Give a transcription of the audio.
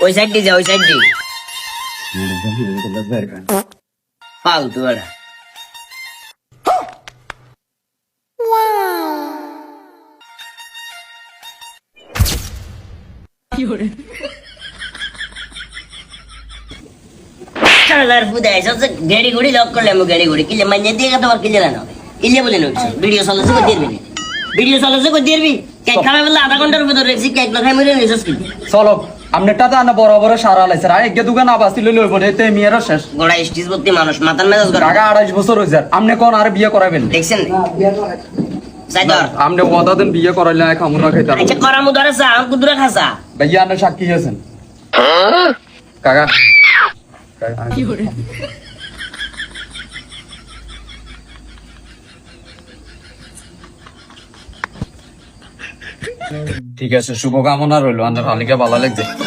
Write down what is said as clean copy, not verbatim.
ওই সাইড দিয়ে যা, ওই সাইড দিয়ে ফালতু এটা। গাড়ি গুড়ি লক করলে গাড়ি গুড়ি কিলে মাইনে দিয়ে তোমার কিলে না কিলে বলে নড়ছে ভিডিও চলেছে কই দিবি ভিডিও চলেছে কই দিবি কেক খাবে বলে আধা ঘন্টার ভিতর রেখছি কেক না খাই মরে নিছস কি চলো আমনেটা তো আনা বড় বড় সারা লাইছে আর এক দোকান আবাসি লই লইব তে মিয়ার শেষ গোড়া স্টিজ ভর্তি মানুষ মাথার মেজাজ করে আগা 28 বছর হইছে আমনে কোন আর বিয়ে করাবেন দেখছেন সাইদর আমনে ওদা দিন বিয়ে করাইলে খামুনা খাইতাম আচ্ছা করামু ধরে চা আম কুদুরা খাসা ভাইয়া আপনি সাক্ষী আছেন কাকা কি করে ঠিক আছে শুভকামনা রইল আমার হালিকা ভালো লাগছে